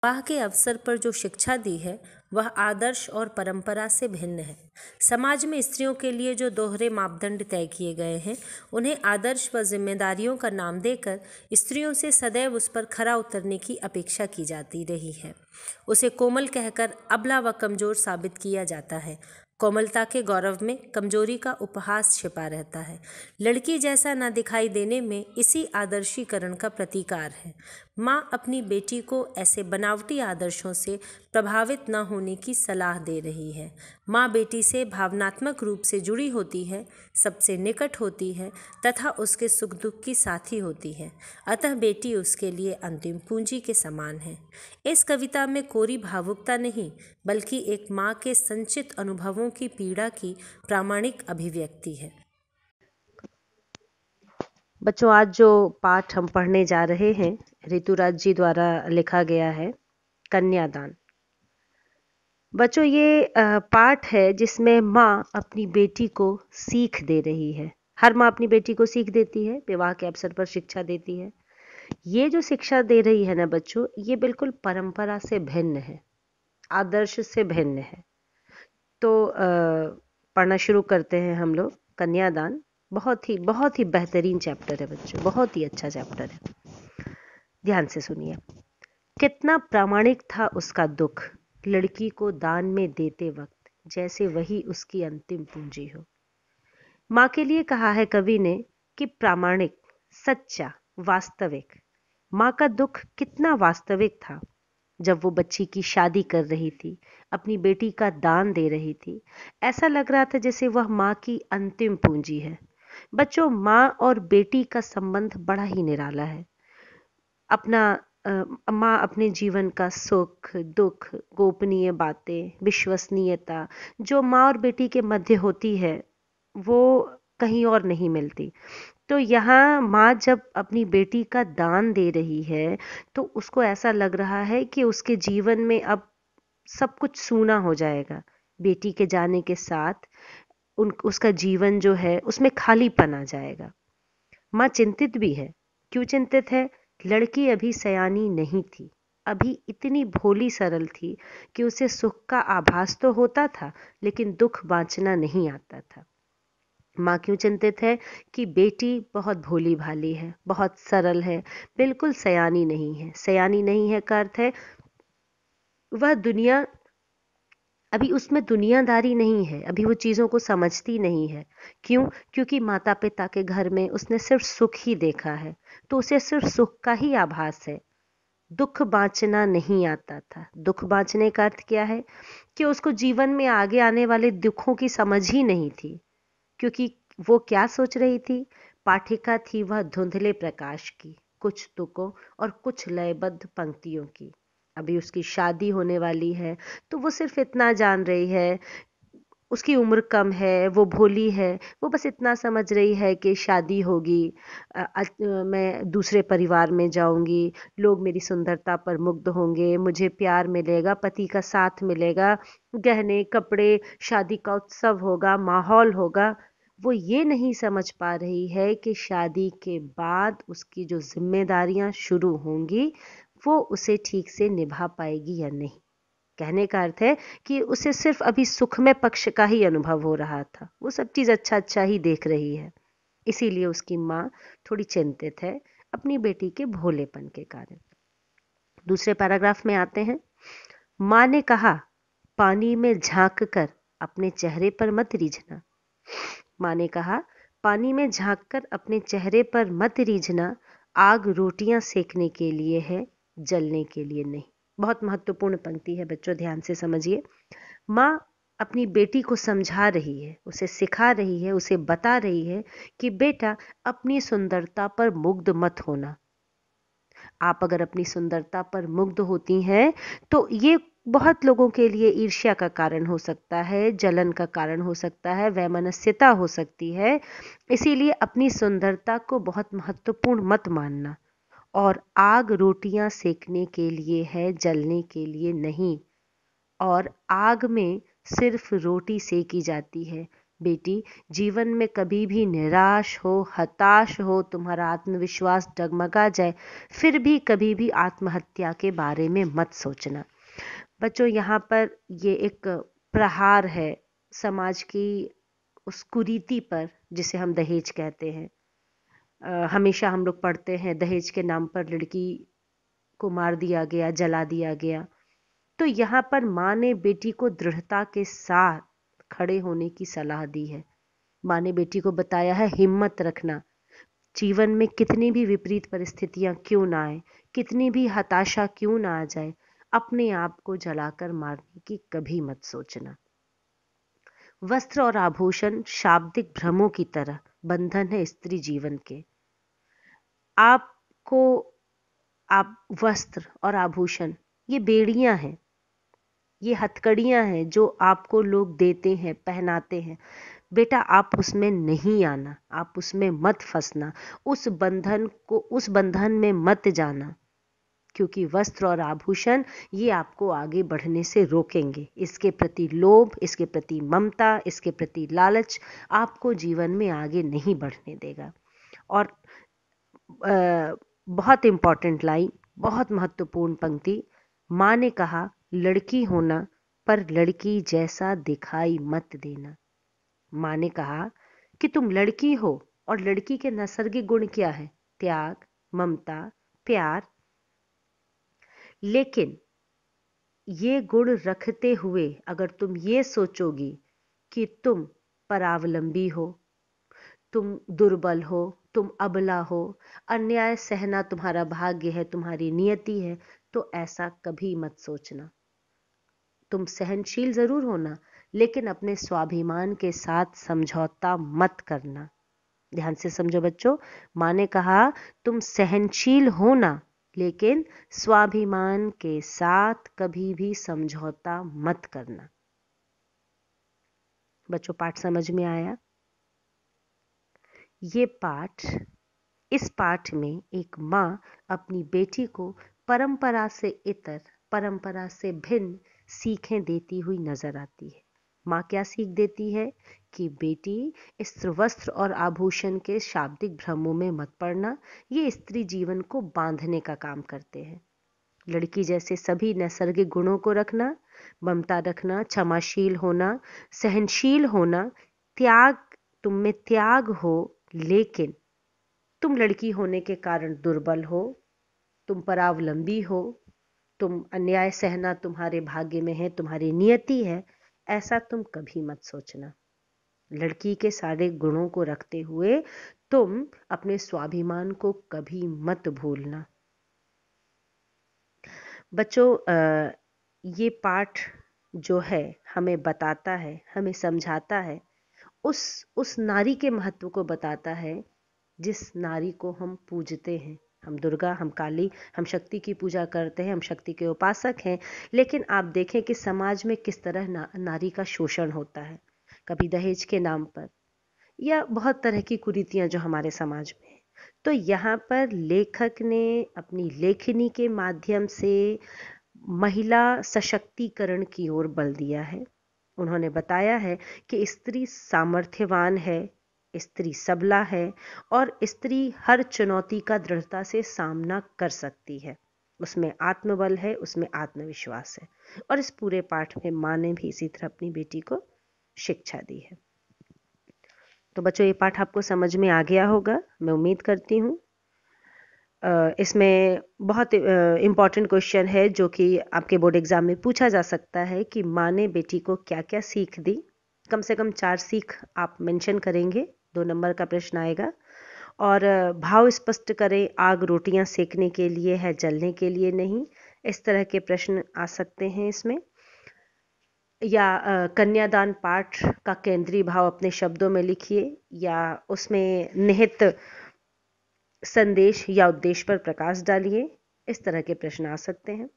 विवाह के अवसर पर जो शिक्षा दी है वह आदर्श और परंपरा से भिन्न है। समाज में स्त्रियों के लिए जो दोहरे मापदंड तय किए गए हैं उन्हें आदर्श व जिम्मेदारियों का नाम देकर स्त्रियों से सदैव उस पर खरा उतरने की अपेक्षा की जाती रही है। उसे कोमल कहकर अबला व कमजोर साबित किया जाता है। कोमलता के गौरव में कमजोरी का उपहास छिपा रहता है। लड़की जैसा न दिखाई देने में इसी आदर्शीकरण का प्रतीकार है। माँ अपनी बेटी को ऐसे बनावटी आदर्शों से प्रभावित न होने की सलाह दे रही है। माँ बेटी से भावनात्मक रूप से जुड़ी होती है, सबसे निकट होती है तथा उसके सुख दुख की साथी होती है। अतः बेटी उसके लिए अंतिम पूंजी के समान है। इस कविता में कोरी भावुकता नहीं बल्कि एक माँ के संचित अनुभवों की पीड़ा की प्रामाणिक अभिव्यक्ति है। बच्चों, आज जो पाठ हम पढ़ने जा रहे हैं ऋतुराज जी द्वारा लिखा गया है कन्यादान। बच्चों, ये पाठ है जिसमें माँ अपनी बेटी को सीख दे रही है। हर माँ अपनी बेटी को सीख देती है, विवाह के अवसर पर शिक्षा देती है। ये जो शिक्षा दे रही है ना बच्चों, ये बिल्कुल परंपरा से भिन्न है, आदर्श से भिन्न है। तो पढ़ना शुरू करते हैं हम लोग। कन्यादान बहुत ही बेहतरीन चैप्टर है बच्चों, बहुत ही अच्छा चैप्टर है। ध्यान से सुनिए। कितना प्रामाणिक था उसका दुख, लड़की को दान में देते वक्त जैसे वही उसकी अंतिम पूंजी हो। माँ के लिए कहा है कवि ने कि प्रामाणिक, सच्चा, वास्तविक। माँ का दुख कितना वास्तविक था जब वो बच्ची की शादी कर रही थी, अपनी बेटी का दान दे रही थी। ऐसा लग रहा था जैसे वह माँ की अंतिम पूंजी है। बच्चों, माँ और बेटी का संबंध बड़ा ही निराला है। माँ अपने जीवन का सुख दुख, गोपनीय बातें, विश्वसनीयता जो माँ और बेटी के मध्य होती है वो कहीं और नहीं मिलती। तो यहाँ माँ जब अपनी बेटी का दान दे रही है तो उसको ऐसा लग रहा है कि उसके जीवन में अब सब कुछ सूना हो जाएगा। बेटी के जाने के साथ उसका जीवन जो है उसमें खालीपन आ जाएगा। माँ चिंतित भी है। क्यों चिंतित है? लड़की अभी सयानी नहीं थी, अभी इतनी भोली सरल थी कि उसे सुख का आभास तो होता था लेकिन दुख बांचना नहीं आता था। माँ क्यों चिंतित है? कि बेटी बहुत भोली भाली है, बहुत सरल है, बिल्कुल सयानी नहीं है। सयानी नहीं है का अर्थ है वह दुनिया, अभी उसमें दुनियादारी नहीं है, अभी वो चीज़ों को समझती नहीं है। क्यों? क्योंकि माता पिता के घर में उसने सिर्फ सुख ही देखा है, तो उसे सिर्फ सुख का ही आभास है। दुख बांचना नहीं आता था। दुख बांचने का अर्थ क्या है? कि उसको जीवन में आगे आने वाले दुखों की समझ ही नहीं थी। क्योंकि वो क्या सोच रही थी? पाठिका थी वह धुंधले प्रकाश की, कुछ तुकों और कुछ लयबद्ध पंक्तियों की। अभी उसकी शादी होने वाली है तो वो सिर्फ इतना जान रही है, उसकी उम्र कम है, वो भोली है, वो बस इतना समझ रही है कि शादी होगी, मैं दूसरे परिवार में जाऊंगी, लोग मेरी सुंदरता पर मुग्ध होंगे, मुझे प्यार मिलेगा, पति का साथ मिलेगा, गहने कपड़े, शादी का उत्सव होगा, माहौल होगा। वो ये नहीं समझ पा रही है कि शादी के बाद उसकी जो जिम्मेदारियां शुरू होंगी वो उसे ठीक से निभा पाएगी या नहीं। कहने का अर्थ है कि उसे सिर्फ अभी सुखमय पक्ष का ही अनुभव हो रहा था, वो सब चीज अच्छा अच्छा ही देख रही है। इसीलिए उसकी माँ थोड़ी चिंतित है अपनी बेटी के भोलेपन के कारण। दूसरे पैराग्राफ में आते हैं। माँ ने कहा, पानी में झांक कर अपने चेहरे पर मत रीझना। माँ ने कहा, पानी में झांक कर अपने चेहरे पर मत रीझना। आग रोटियां सेकने के लिए है, जलने के लिए नहीं। बहुत महत्वपूर्ण पंक्ति है बच्चों, ध्यान से समझिए। माँ अपनी बेटी को समझा रही है, उसे सिखा रही है, उसे बता रही है कि बेटा अपनी सुंदरता पर मुग्ध मत होना। आप अगर अपनी सुंदरता पर मुग्ध होती हैं तो ये बहुत लोगों के लिए ईर्ष्या का कारण हो सकता है, जलन का कारण हो सकता है, वैमनस्यता हो सकती है। इसीलिए अपनी सुंदरता को बहुत महत्वपूर्ण मत मानना। और आग रोटियां सेकने के लिए है, जलने के लिए नहीं। और आग में सिर्फ रोटी सेकी जाती है, बेटी, जीवन में कभी भी निराश हो, हताश हो, तुम्हारा आत्मविश्वास डगमगा जाए, फिर भी कभी भी आत्महत्या के बारे में मत सोचना। बच्चों, यहाँ पर ये एक प्रहार है समाज की उस कुरीति पर जिसे हम दहेज कहते हैं। हमेशा हम लोग पढ़ते हैं दहेज के नाम पर लड़की को मार दिया गया, जला दिया गया। तो यहाँ पर माँ ने बेटी को दृढ़ता के साथ खड़े होने की सलाह दी है। माँ ने बेटी को बताया है हिम्मत रखना, जीवन में कितनी भी विपरीत परिस्थितियां क्यों ना आए, कितनी भी हताशा क्यों ना आ जाए, अपने आप को जलाकर मारने की कभी मत सोचना। वस्त्र और आभूषण शाब्दिक भ्रमों की तरह बंधन है स्त्री जीवन के। आपको आप वस्त्र और आभूषण ये बेड़ियां हैं, ये हथकड़ियां हैं जो आपको लोग देते हैं, पहनाते हैं। बेटा, आप उसमें नहीं आना, आप उसमें मत फंसना, उस बंधन में मत जाना, क्योंकि वस्त्र और आभूषण ये आपको आगे बढ़ने से रोकेंगे। इसके प्रति लोभ, इसके प्रति ममता, इसके प्रति लालच आपको जीवन में आगे नहीं बढ़ने देगा। और बहुत इंपॉर्टेंट लाइन, बहुत महत्वपूर्ण पंक्ति, माँ ने कहा लड़की होना पर लड़की जैसा दिखाई मत देना। माँ ने कहा कि तुम लड़की हो और लड़की के नैसर्गिक गुण क्या है? त्याग, ममता, प्यार। लेकिन ये गुण रखते हुए अगर तुम ये सोचोगी कि तुम परावलंबी हो, तुम दुर्बल हो, तुम अबला हो, अन्याय सहना तुम्हारा भाग्य है, तुम्हारी नियति है, तो ऐसा कभी मत सोचना। तुम सहनशील जरूर होना, लेकिन अपने स्वाभिमान के साथ समझौता मत करना। ध्यान से समझो बच्चों, माँ ने कहा तुम सहनशील होना, लेकिन स्वाभिमान के साथ कभी भी समझौता मत करना। बच्चों, पाठ समझ में आया? इस पाठ में एक माँ अपनी बेटी को परंपरा से इतर, परंपरा से भिन्न सीखें देती हुई नजर आती है। माँ क्या सीख देती है कि बेटी इस वस्त्र और आभूषण के शाब्दिक भ्रमों में मत पड़ना, ये स्त्री जीवन को बांधने का काम करते हैं। लड़की जैसे सभी नैसर्गिक गुणों को रखना, ममता रखना, क्षमाशील होना, सहनशील होना, तुम में त्याग हो, लेकिन तुम लड़की होने के कारण दुर्बल हो, तुम परावलंबी हो, तुम अन्याय सहना तुम्हारे भाग्य में है, तुम्हारी नियति है, ऐसा तुम कभी मत सोचना। लड़की के सारे गुणों को रखते हुए तुम अपने स्वाभिमान को कभी मत भूलना। बच्चों, ये पाठ जो है हमें बताता है, हमें समझाता है, उस नारी के महत्व को बताता है जिस नारी को हम पूजते हैं। हम दुर्गा, हम काली, हम शक्ति की पूजा करते हैं, हम शक्ति के उपासक हैं, लेकिन आप देखें कि समाज में किस तरह नारी का शोषण होता है, कभी दहेज के नाम पर, या बहुत तरह की कुरीतियां जो हमारे समाज में है। तो यहाँ पर लेखक ने अपनी लेखनी के माध्यम से महिला सशक्तिकरण की ओर बल दिया है। उन्होंने बताया है कि स्त्री सामर्थ्यवान है, स्त्री सबला है और स्त्री हर चुनौती का दृढ़ता से सामना कर सकती है। उसमें आत्मबल है, उसमें आत्मविश्वास है। और इस पूरे पाठ में माँ ने भी इसी तरह अपनी बेटी को शिक्षा दी है। तो बच्चों, ये पाठ आपको समझ में आ गया होगा, मैं उम्मीद करती हूँ। इसमें बहुत इम्पॉर्टेंट क्वेश्चन है जो कि आपके बोर्ड एग्जाम में पूछा जा सकता है कि माँ ने बेटी को क्या क्या सीख दी। कम से कम 4 सीख आप मेंशन करेंगे, 2 नंबर का प्रश्न आएगा। और भाव स्पष्ट करें, आग रोटियां सेकने के लिए है, जलने के लिए नहीं। इस तरह के प्रश्न आ सकते हैं इसमें। या कन्यादान पाठ का केंद्रीय भाव अपने शब्दों में लिखिए, या उसमें निहित संदेश या उद्देश्य पर प्रकाश डालिए। इस तरह के प्रश्न आ सकते हैं।